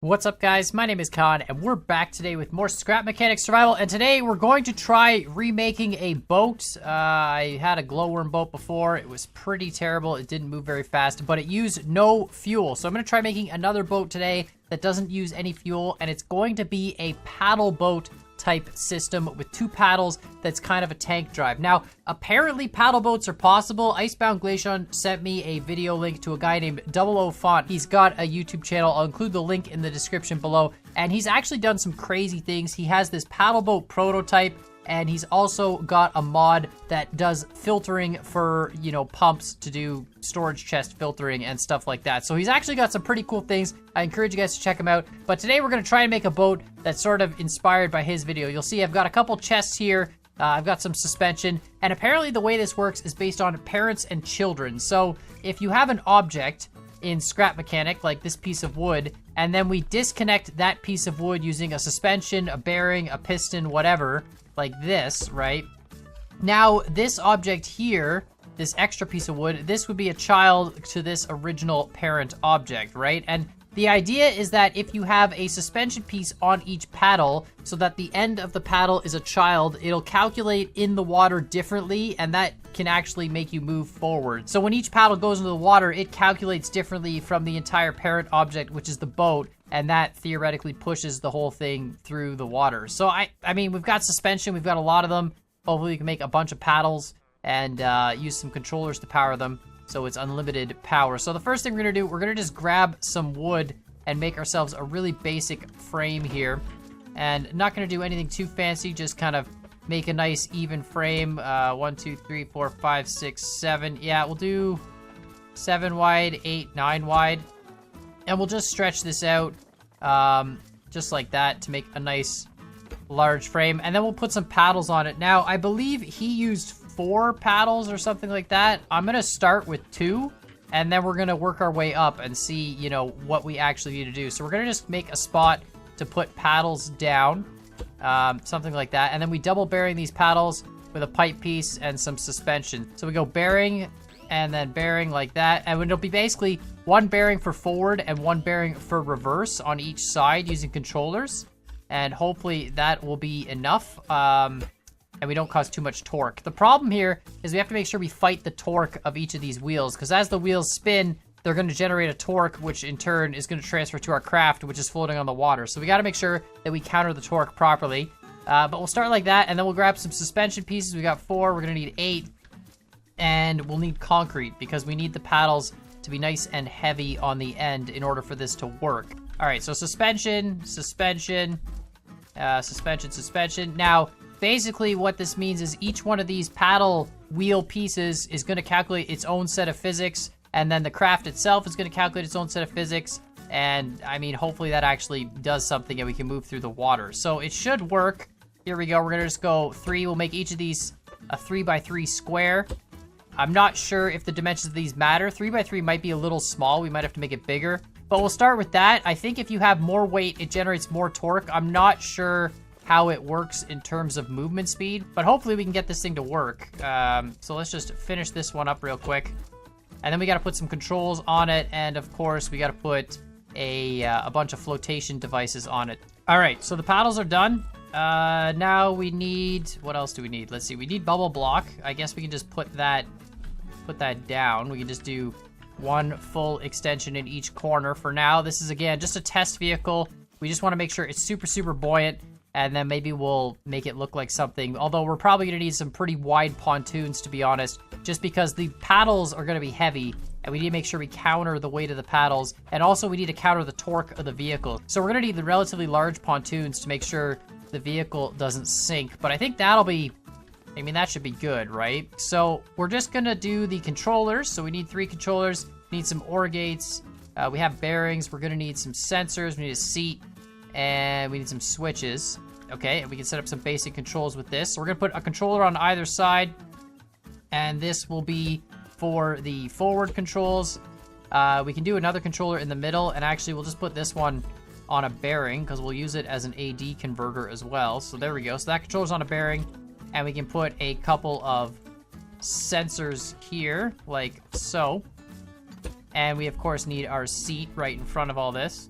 What's up, guys? My name is Khan, and we're back today with more Scrap Mechanic Survival, and today we're going to try remaking a boat. I had a glowworm boat before. It was pretty terrible. It didn't move very fast, but it used no fuel. So I'm going to try making another boat today that doesn't use any fuel, and it's going to be a paddle boat type system with two paddles that's kind of a tank drive. Now, apparently paddle boats are possible. Icebound Glacian sent me a video link to a guy named 00 Font. He's got a YouTube channel. I'll include the link in the description below. And he's actually done some crazy things. He has this paddle boat prototype, and he's also got a mod that does filtering for, you know, pumps to do storage chest filtering and stuff like that. So he's actually got some pretty cool things. I encourage you guys to check him out. But today we're going to try and make a boat that's sort of inspired by his video. You'll see I've got a couple chests here. I've got some suspension. And apparently the way this works is based on parents and children. So if you have an object in Scrap Mechanic, like this piece of wood, and then we disconnect that piece of wood using a suspension, a bearing, a piston, whatever, like this, right? Now, this object here, this extra piece of wood, this would be a child to this original parent object, right? And the idea is that if you have a suspension piece on each paddle so that the end of the paddle is a child, it'll calculate in the water differently, and that can actually make you move forward. So when each paddle goes into the water, it calculates differently from the entire parent object, which is the boat, and that theoretically pushes the whole thing through the water. So I mean, we've got suspension, we've got a lot of them. Hopefully we can make a bunch of paddles and use some controllers to power them, so it's unlimited power. So the first thing we're gonna do, we're gonna just grab some wood and make ourselves a really basic frame here. And not gonna do anything too fancy, just kind of make a nice even frame. 1, 2, 3, 4, 5, 6, 7. Yeah, we'll do 7 wide, 8, 9 wide. And we'll just stretch this out just like that to make a nice large frame. And then we'll put some paddles on it. Now, I believe he used 4 paddles or something like that. I'm going to start with 2, and then we're going to work our way up and see, you know, what we actually need to do. So we're going to just make a spot to put paddles down, something like that. And then we double bearing these paddles with a pipe piece and some suspension. So we go bearing and then bearing like that, and it'll be basically 1 bearing for forward and 1 bearing for reverse on each side using controllers, and hopefully that will be enough, and we don't cause too much torque. The problem here is we have to make sure we fight the torque of each of these wheels, because as the wheels spin, they're going to generate a torque, which in turn is going to transfer to our craft, which is floating on the water. So we got to make sure that we counter the torque properly, but we'll start like that, and then we'll grab some suspension pieces. We got 4, we're going to need 8. And we'll need concrete because we need the paddles to be nice and heavy on the end in order for this to work. All right, so suspension, suspension, suspension, suspension. Now, basically what this means is each one of these paddle wheel pieces is going to calculate its own set of physics, and then the craft itself is going to calculate its own set of physics. And I mean, hopefully that actually does something and we can move through the water. So it should work. Here we go. We're going to just go 3. We'll make each of these a 3x3 square. I'm not sure if the dimensions of these matter. 3x3 might be a little small. We might have to make it bigger. But we'll start with that. I think if you have more weight, it generates more torque. I'm not sure how it works in terms of movement speed, but hopefully we can get this thing to work. So let's just finish this one up real quick. And then we got to put some controls on it. And of course, we got to put a bunch of flotation devices on it. All right, so the paddles are done. Now we need, what else do we need? Let's see, we need bubble block. I guess we can just put that down. We can just do 1 full extension in each corner for now. This is, again, just a test vehicle. We just want to make sure it's super, super buoyant, and then maybe we'll make it look like something. Although we're probably going to need some pretty wide pontoons, to be honest, just because the paddles are going to be heavy, and we need to make sure we counter the weight of the paddles, and also we need to counter the torque of the vehicle. So we're going to need the relatively large pontoons to make sure the vehicle doesn't sink, but I think that'll be, I mean, that should be good, right? So we're just gonna do the controllers. So we need 3 controllers, need some OR gates, we have bearings, we're gonna need some sensors, we need a seat, and we need some switches. Okay, and we can set up some basic controls with this. So we're gonna put a controller on either side, and this will be for the forward controls. We can do another controller in the middle, and actually we'll just put this one on a bearing because we'll use it as an AD converter as well. So there we go. So that controller's on a bearing. And we can put a couple of sensors here, like so. And we, of course, need our seat right in front of all this.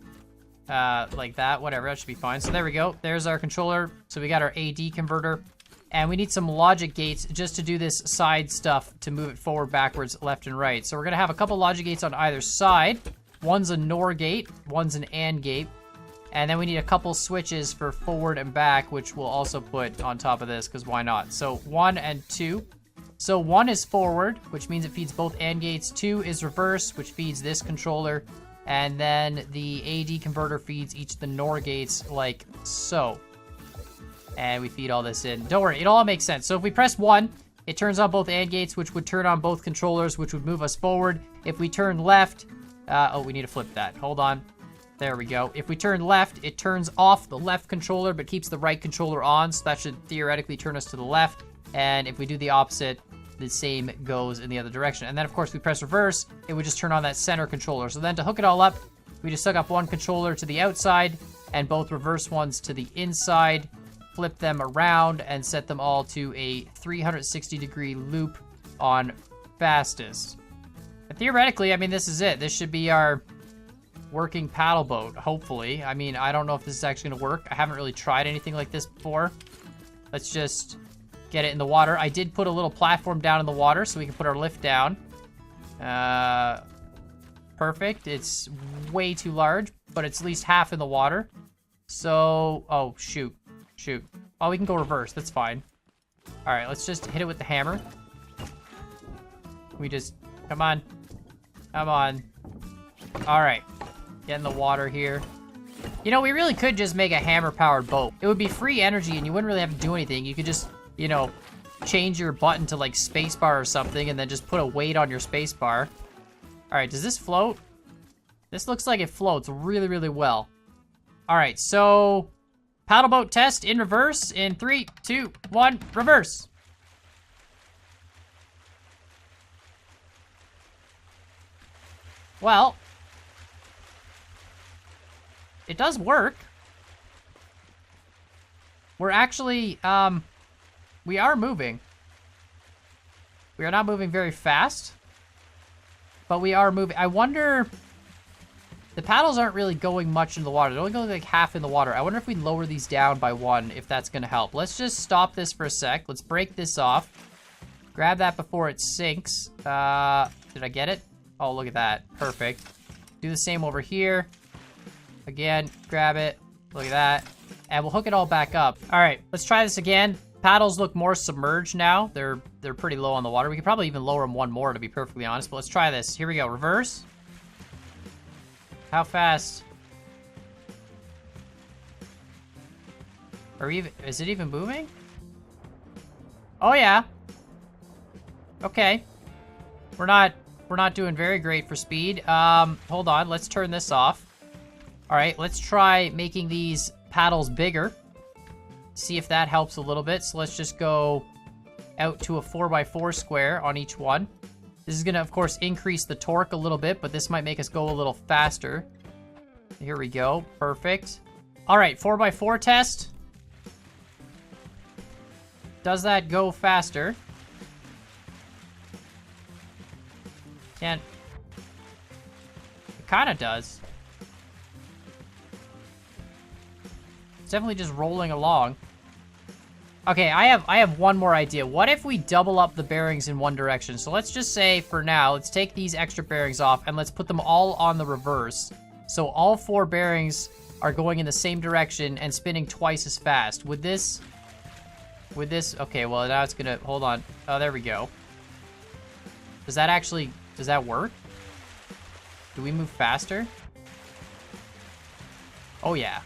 like that. Whatever, that should be fine. So there we go. There's our controller. So we got our AD converter. And we need some logic gates just to do this side stuff to move it forward, backwards, left, and right. So we're going to have a couple logic gates on either side. One's a NOR gate, one's an AND gate. And then we need a couple switches for forward and back, which we'll also put on top of this, because why not? So 1 and 2. So 1 is forward, which means it feeds both AND gates. 2 is reverse, which feeds this controller. And then the AD converter feeds each of the NOR gates like so. And we feed all this in. Don't worry, it all makes sense. So if we press 1, it turns on both AND gates, which would turn on both controllers, which would move us forward. If we turn left, oh, we need to flip that. Hold on. There we go. If we turn left, it turns off the left controller, but keeps the right controller on. So that should theoretically turn us to the left. And if we do the opposite, the same goes in the other direction. And then, of course, we press reverse, it would just turn on that center controller. So then to hook it all up, we just hook up one controller to the outside and both reverse ones to the inside. Flip them around and set them all to a 360-degree loop on fastest. And theoretically, I mean, this is it. This should be our working paddle boat, hopefully. I mean, I don't know if this is actually going to work. I haven't really tried anything like this before. Let's just get it in the water. I did put a little platform down in the water so we can put our lift down. Perfect. It's way too large, but it's at least half in the water. So, oh, shoot. Shoot. Oh, we can go reverse. That's fine. All right, let's just hit it with the hammer. We just... Come on. Come on. All right. Get in the water here. You know, we really could just make a hammer-powered boat. It would be free energy, and you wouldn't really have to do anything. You could just, you know, change your button to, like, spacebar or something, and then just put a weight on your spacebar. All right, does this float? This looks like it floats really, really well. All right, so... Paddle boat test in reverse in 3, 2, 1, reverse. Well, it does work. We're actually, we are moving. We are not moving very fast, but we are moving. I wonder... The paddles aren't really going much in the water. They're only going like half in the water. I wonder if we lower these down by 1, if that's going to help. Let's just stop this for a sec. Let's break this off. Grab that before it sinks. Did I get it? Oh, look at that. Perfect. Do the same over here. Again, grab it. Look at that. And we'll hook it all back up. All right, let's try this again. Paddles look more submerged now. They're pretty low on the water. We could probably even lower them 1 more, to be perfectly honest. But let's try this. Here we go. Reverse. How fast? Is it even moving? Oh yeah. Okay. We're not doing very great for speed. Hold on, let's turn this off. All right, let's try making these paddles bigger. See if that helps a little bit. So let's just go out to a 4x4 square on each one. This is gonna, of course, increase the torque a little bit, but this might make us go a little faster. Here we go. Perfect. All right, 4x4 test. Does that go faster? Can't. It kind of does. It's definitely just rolling along. Okay, I have one more idea. What if we double up the bearings in one direction? So let's just say, for now, let's take these extra bearings off and let's put them all on the reverse. So all 4 bearings are going in the same direction and spinning twice as fast. Would this... Okay, well, now it's gonna... Hold on. Oh, there we go. Does that work? Do we move faster? Oh, yeah.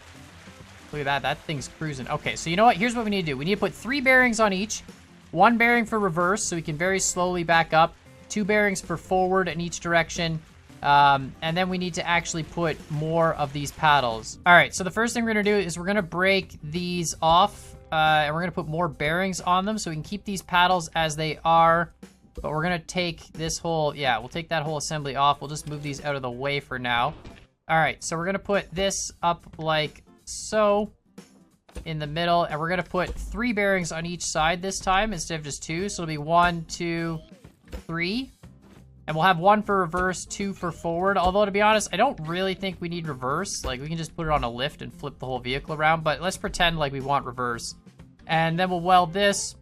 Look at that. That thing's cruising. Okay, so you know what? Here's what we need to do. We need to put 3 bearings on each. 1 bearing for reverse, so we can very slowly back up. 2 bearings for forward in each direction. And then we need to actually put more of these paddles. All right, so the first thing we're going to do is we're going to break these off. And we're going to put more bearings on them so we can keep these paddles as they are. But we're going to take this whole... Yeah, we'll take that whole assembly off. We'll just move these out of the way for now. All right, so we're going to put this up like... so in the middle, and we're gonna put 3 bearings on each side this time instead of just 2. So it'll be 1, 2, 3. And we'll have 1 for reverse, 2 for forward. Although, to be honest, I don't really think we need reverse. Like, we can just put it on a lift and flip the whole vehicle around. But let's pretend like we want reverse. And then we'll weld this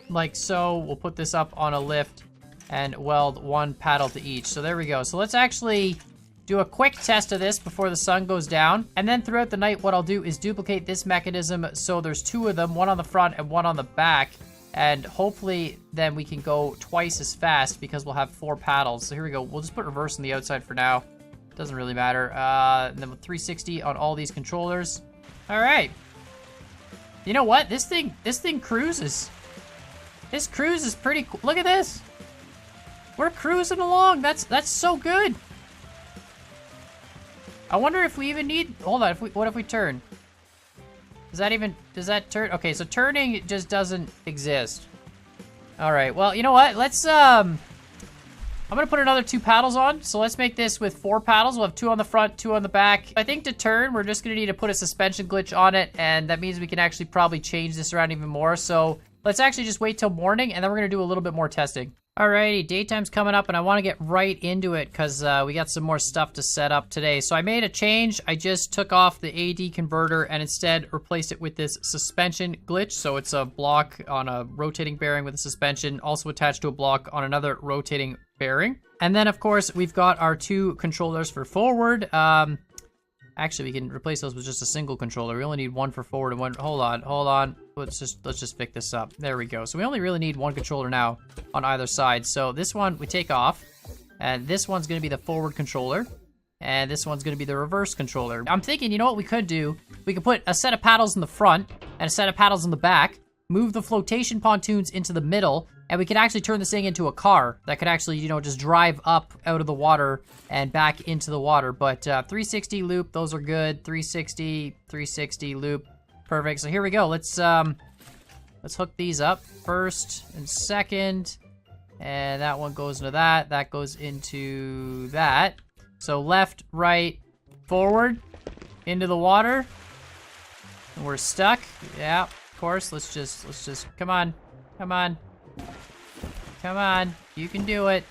like so. We'll put this up on a lift and weld 1 paddle to each. So there we go. So let's actually do a quick test of this before the sun goes down. And then throughout the night, what I'll do is duplicate this mechanism so there's 2 of them, 1 on the front and 1 on the back. And hopefully then we can go twice as fast because we'll have 4 paddles. So here we go. We'll just put reverse on the outside for now. Doesn't really matter. And then with 360 on all these controllers. All right. You know what? This thing cruises. This cruise is pretty cool. Look at this. We're cruising along. That's so good. I wonder if we even need, hold on, what if we turn? Does that turn? Okay, so turning just doesn't exist. All right, well, you know what? Let's, I'm gonna put another 2 paddles on. So let's make this with 4 paddles. We'll have 2 on the front, 2 on the back. I think to turn, we're just gonna need to put a suspension glitch on it, and that means we can actually probably change this around even more. So let's actually just wait till morning, and then we're gonna do a little bit more testing. Alrighty, daytime's coming up and I want to get right into it because we got some more stuff to set up today. So I made a change. I just took off the AD converter and instead replaced it with this suspension glitch. So it's a block on a rotating bearing with a suspension, also attached to a block on another rotating bearing. And then of course we've got our 2 controllers for forward. Actually, we can replace those with just a single controller. We only need 1 for forward and 1. Hold on. Let's just pick this up. There we go. So we only really need 1 controller now on either side. So this one we take off, and this one's going to be the forward controller, and this one's going to be the reverse controller. I'm thinking, you know what we could do? We could put a set of paddles in the front and a set of paddles in the back, move the flotation pontoons into the middle, and we could actually turn this thing into a car that could actually, you know, just drive up out of the water and back into the water. But 360 loop, those are good. 360 loop, perfect. So here we go. Let's hook these up first and second, and that one goes into that. That goes into that. So left, right, forward, into the water. And we're stuck. Yeah, of course. Let's just come on. Come on, you can do it.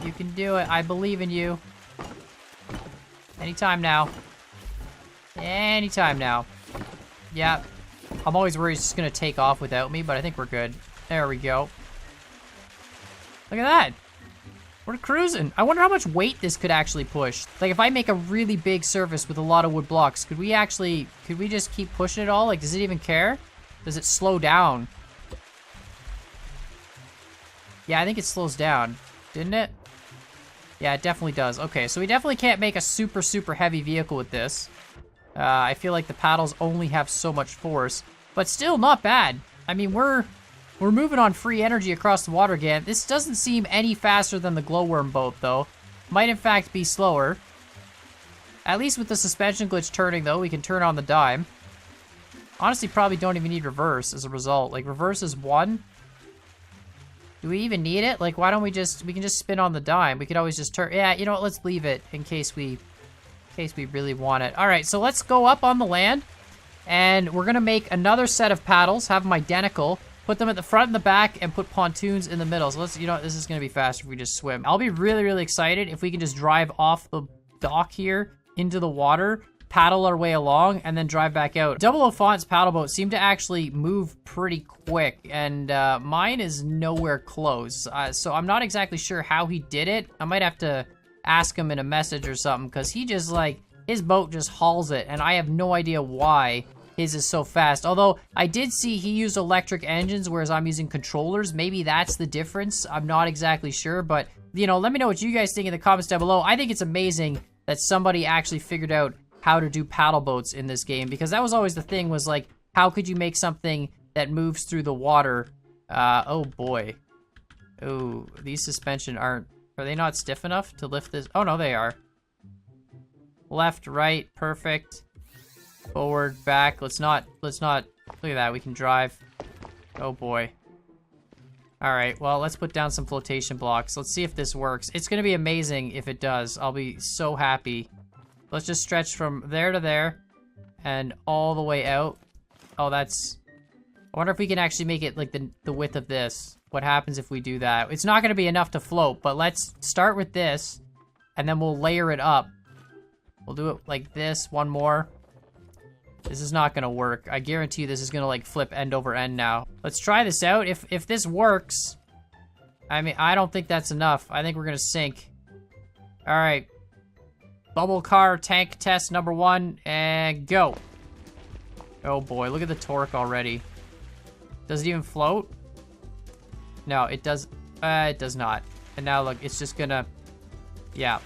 You can do it. I believe in you. Anytime now. Anytime now. Yeah. I'm always worried it's just gonna take off without me, but I think we're good. There we go. Look at that. We're cruising. I wonder how much weight this could actually push. Like, if I make a really big surface with a lot of wood blocks, could we just keep pushing it all? Like, does it even care? Does it slow down? Yeah, I think it slows down, didn't it? Yeah, it definitely does. Okay, so we definitely can't make a super, super heavy vehicle with this. I feel like the paddles only have so much force, but still not bad. I mean, we're moving on free energy across the water again. This doesn't seem any faster than the glowworm boat, though. Might, in fact, be slower. At least with the suspension glitch turning, though, we can turn on the dime. Honestly, probably don't even need reverse as a result. Like, reverse is 1. Do we even need it? Like, why don't we can just spin on the dime. We could always just turn. Yeah, you know what? Let's leave it in case we really want it. All right, so let's go up on the land, and we're gonna make another set of paddles, have them identical, put them at the front and the back, and put pontoons in the middle. So let's, you know, this is gonna be faster if we just swim. I'll be really, really excited if we can just drive off the dock here into the water, paddle our way along, and then drive back out. Double O Font's paddle boat seemed to actually move pretty quick, and mine is nowhere close. So I'm not exactly sure how he did it. I might have to ask him in a message or something, because he just, like, his boat just hauls it, and I have no idea why his is so fast. Although, I did see he used electric engines, whereas I'm using controllers. Maybe that's the difference. I'm not exactly sure, but, you know, let me know what you guys think in the comments down below. I think it's amazing that somebody actually figured out how to do paddle boats in this game, because that was always the thing, was like, how could you make something that moves through the water? Oh boy. Oh, these suspension are they not stiff enough to lift this? Oh no, they are. Left, right, perfect. Forward, back. Let's not, look at that, we can drive. Oh boy. Alright, well, let's put down some flotation blocks. Let's see if this works. It's gonna be amazing if it does. I'll be so happy. Let's just stretch from there to there and all the way out. Oh, that's... I wonder if we can actually make it like the width of this. what happens if we do that. It's not going to be enough to float, but let's start with this, and then we'll layer it up. We'll do it like this, one more. This is not going to work. I guarantee you this is going to, like, flip end over end now. Let's try this out. If this works, I mean, I don't think that's enough. I think we're going to sink. All right. Bubble car tank test number 1, and go. Oh, boy. Look at the torque already. Does it even float? No, it does. It does not. And now, look, it's just going to... Yeah.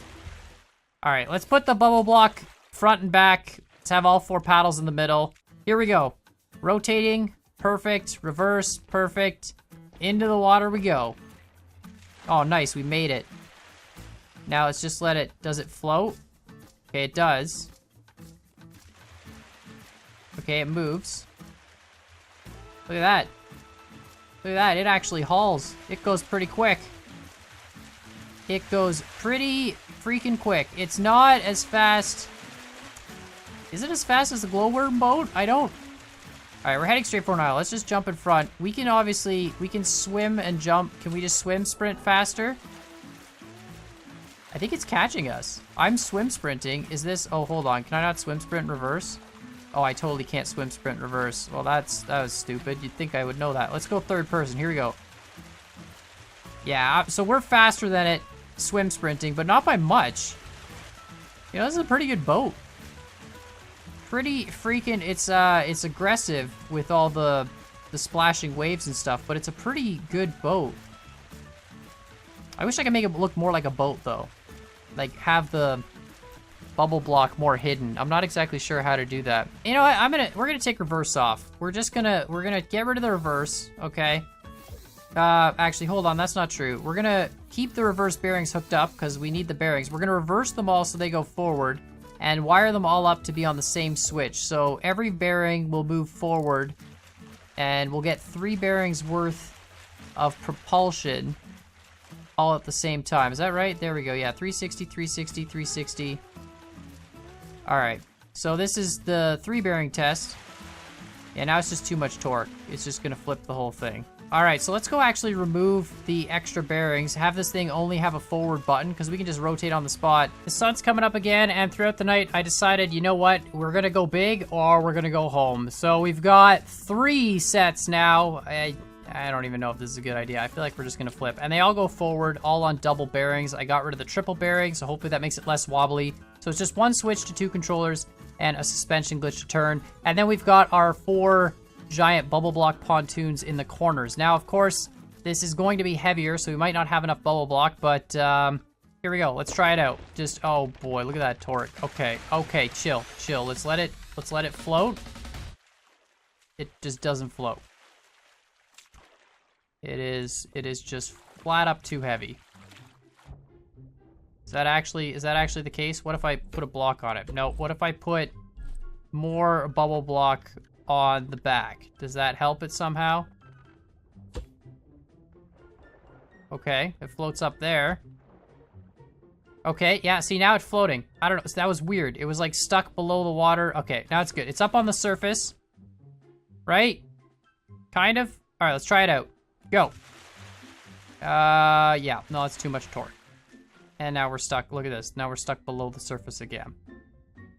All right, let's put the bubble block front and back. Let's have all 4 paddles in the middle. Here we go. Rotating, perfect. Reverse, perfect. Into the water we go. Oh, nice, we made it. Now let's just let it, does it float? Okay, it does. Okay, it moves. Look at that. Look at that, it actually hauls. It goes pretty quick. It goes pretty freaking quick. It's not as fast. Is it as fast as the glowworm boat? I don't. All right, we're heading straight for an isle. Let's just jump in front. We can obviously, we can swim and jump. Can we just swim, sprint faster? I think it's catching us. I'm swim sprinting. Is this, oh, hold on. Can I not swim, sprint, reverse? Oh, I totally can't swim, sprint, reverse. Well, that was stupid. You'd think I would know that. Let's go third person. Here we go. Yeah, so we're faster than it swim sprinting, but not by much. You know, this is a pretty good boat. Pretty freaking, it's aggressive with all the splashing waves and stuff, but it's a pretty good boat. I wish I could make it look more like a boat though. Like have the bubble block more hidden. I'm not exactly sure how to do that. You know what? We're gonna take reverse off. We're gonna get rid of the reverse, okay? Actually, hold on, that's not true. We're gonna keep the reverse bearings hooked up because we need the bearings. We're gonna reverse them all so they go forward and wire them all up to be on the same switch. So every bearing will move forward and we'll get 3 bearings worth of propulsion all at the same time. Is that right? There we go. Yeah, 360, 360, 360. All right, so this is the 3 bearing test. Yeah, now it's just too much torque. It's just gonna flip the whole thing. All right, so let's go actually remove the extra bearings, have this thing only have a forward button because we can just rotate on the spot. The sun's coming up again, and throughout the night, I decided, you know what? We're gonna go big or we're gonna go home. So we've got 3 sets now. I don't even know if this is a good idea. I feel like we're just gonna flip. And they all go forward, all on double bearings. I got rid of the triple bearing, so hopefully that makes it less wobbly. So it's just 1 switch to 2 controllers and a suspension glitch to turn. And then we've got our 4 giant bubble block pontoons in the corners. Now, of course, this is going to be heavier, so we might not have enough bubble block, but here we go. Let's try it out. Just, oh boy, look at that torque. Okay, okay, chill. Let's let it float. It just doesn't float. It is just flat up too heavy. Is that actually the case? What if I put a block on it? No, what if I put more bubble block on the back? Does that help it somehow? Okay, it floats up there. Okay, yeah, see, now it's floating. I don't know, that was weird. It was like stuck below the water. Okay, now it's good. It's up on the surface. Right? Kind of? All right, let's try it out. Go. Yeah, no, it's too much torque. And now we're stuck, look at this. Now we're stuck below the surface again.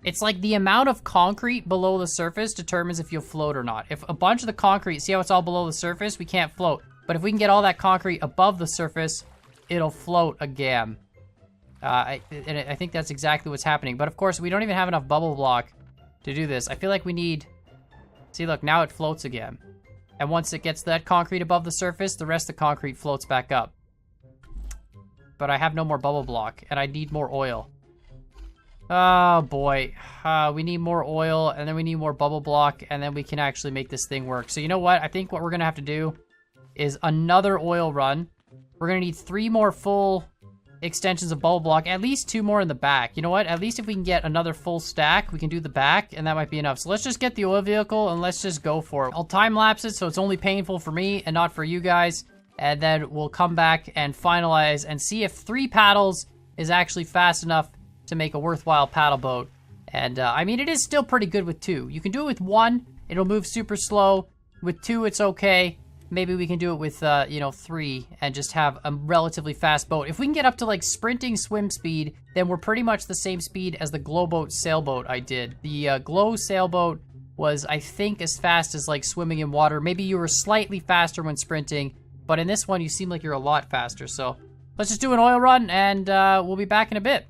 It's like the amount of concrete below the surface determines if you'll float or not. If a bunch of the concrete, see how it's all below the surface? We can't float. But if we can get all that concrete above the surface, it'll float again. I think that's exactly what's happening. But of course, we don't even have enough bubble block to do this. I feel like we need... See, look, now it floats again. And once it gets that concrete above the surface, the rest of the concrete floats back up. But I have no more bubble block, and I need more oil. Oh boy, we need more oil, and then we need more bubble block, and then we can actually make this thing work. So you know what? I think what we're gonna have to do is another oil run. We're gonna need 3 more full extensions of bubble block, at least 2 more in the back. You know what? At least if we can get another full stack, we can do the back, and that might be enough. So let's just get the oil vehicle, and let's just go for it. I'll time lapse it, so it's only painful for me and not for you guys. And then we'll come back and finalize and see if 3 paddles is actually fast enough to make a worthwhile paddle boat. And I mean, it is still pretty good with 2. You can do it with 1, it'll move super slow. With 2, it's okay. maybe we can do it with, you know, 3 and just have a relatively fast boat. If we can get up to, like, sprinting swim speed, then we're pretty much the same speed as the glow boat sailboat I did. The glow sailboat was, I think, as fast as, like, swimming in water. Maybe you were slightly faster when sprinting, but in this one, you seem like you're a lot faster. So let's just do an oil run, and we'll be back in a bit.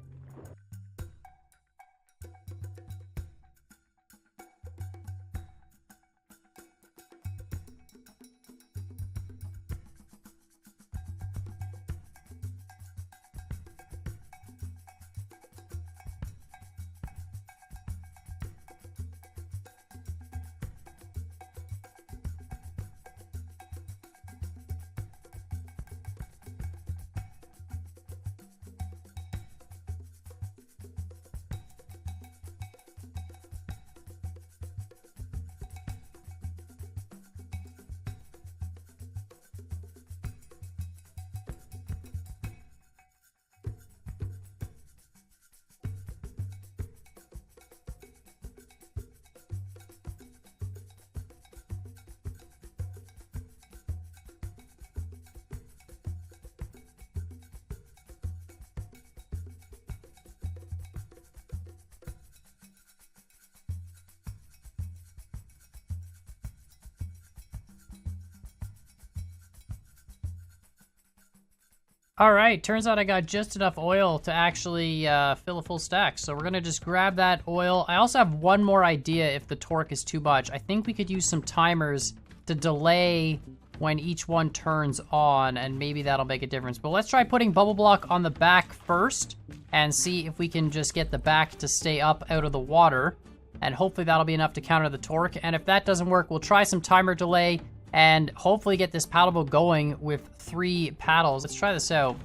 All right, turns out I got just enough oil to actually fill a full stack. So we're gonna just grab that oil. I also have one more idea if the torque is too much. I think we could use some timers to delay when each one turns on, and maybe that'll make a difference. But let's try putting bubble block on the back first and see if we can just get the back to stay up out of the water. And hopefully that'll be enough to counter the torque. And if that doesn't work, we'll try some timer delay and hopefully get this paddle boat going with 3 paddles. Let's try this out.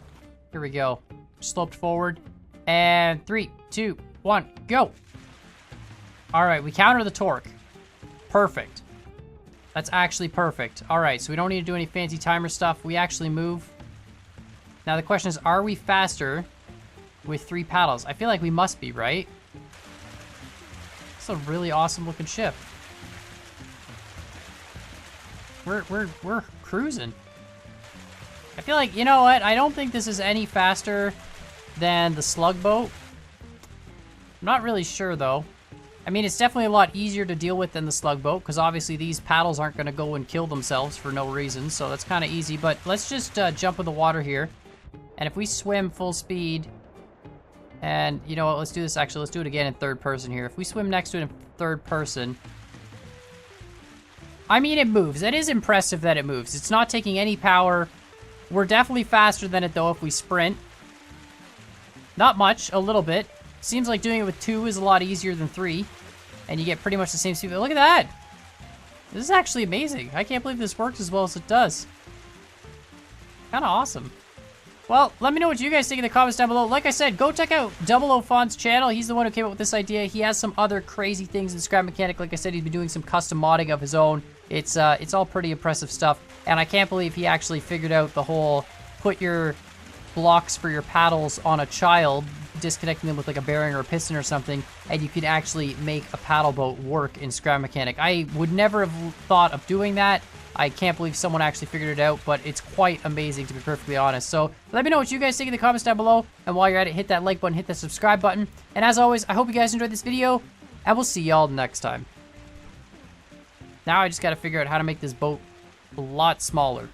Here we go. Sloped forward. And 3, 2, 1, go. All right, we counter the torque. Perfect. That's actually perfect. All right, so we don't need to do any fancy timer stuff. We actually move. Now the question is, are we faster with 3 paddles? I feel like we must be, right? It's a really awesome looking ship. We're cruising. I feel like, you know what? I don't think this is any faster than the slug boat. I'm not really sure though. I mean, it's definitely a lot easier to deal with than the slug boat, because obviously these paddles aren't going to go and kill themselves for no reason, so that's kind of easy. But let's just jump in the water here. And if we swim full speed, and you know what, let's do this actually, let's do it again in third person here. If we swim next to it in third person, I mean, it moves. It is impressive that it moves. It's not taking any power. We're definitely faster than it, though, if we sprint. Not much, a little bit. Seems like doing it with 2 is a lot easier than 3. And you get pretty much the same speed. But look at that! This is actually amazing. I can't believe this works as well as it does. Kind of awesome. Well, let me know what you guys think in the comments down below. Like I said, go check out 00 Fon's channel. He's the one who came up with this idea. He has some other crazy things in Scrap Mechanic. Like I said, he's been doing some custom modding of his own. It's all pretty impressive stuff. And I can't believe he actually figured out the whole put your blocks for your paddles on a child, disconnecting them with like a bearing or a piston or something, and you could actually make a paddle boat work in Scrap Mechanic. I would never have thought of doing that. I can't believe someone actually figured it out, but it's quite amazing, to be perfectly honest. So let me know what you guys think in the comments down below. And while you're at it, hit that like button, hit that subscribe button. And as always, I hope you guys enjoyed this video, and we'll see y'all next time. Now I just got to figure out how to make this boat a lot smaller.